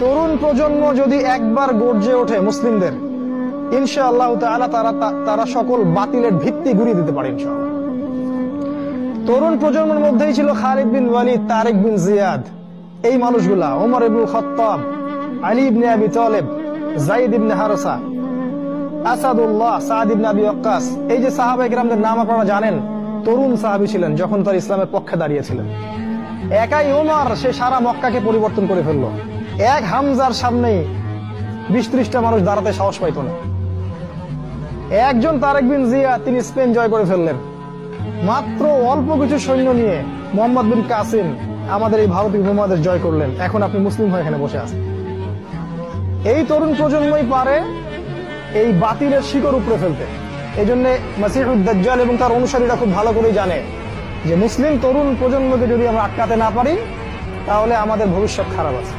তরুণ প্রজন্ম যদি একবার গর্জে ওঠে মুসলিমদের, ইনশাআল্লাহ তাআলা তারা সকল বাতিলের ভিত্তি গুঁড়িয়ে দিতে পারে ইনশাআল্লাহ। তরুণ প্রজন্মের মধ্যেই ছিল খালিদ বিন ওয়ালিদ, তারেক বিন জিয়াদ, এই মানুষগুলা, ওমর ইবনুল খাত্তাব, আলী ইবনে আবি তালেব, যায়েদ ইবনে হারসা, আসাদুল্লাহ, সাদ ইবনে আবি ওয়াক্কাস। এই যে সাহাবায়ে কেরামদের নাম আপনারা জানেন, তরুণ সাহাবী ছিলেন যখন তারা ইসলামের পক্ষে দাঁড়িয়েছিলেন। একাই ওমর সে সারা মক্কাকে পরিবর্তন করে ফেললো। এক হামজার সামনেই 20-30টা মানুষ দাঁড়াতে সাহস পাইত না। একজন তারেক বিন জিয়াদ, তিনি স্পেন জয় করে ফেললেন মাত্র অল্প কিছু সৈন্য নিয়ে। মোহাম্মদ বিন কাসিম আমাদের এই ভারতীয় উপমহাদেশ জয় করলেন। এখন আপনি মুসলিম হয়ে এখানে বসে আছেন। এই তরুণ প্রজন্মই পারে এই বাতিলের শিকড় উপড়ে ফেলতে। এই জন্য মাসিহুদ দাজ্জাল এবং তার অনুসারীরা খুব ভালো করেই জানে যে মুসলিম তরুণ প্রজন্মকে যদি আমরা আটকাতে না পারি, তাহলে আমাদের ভবিষ্যৎ খারাপ আছে।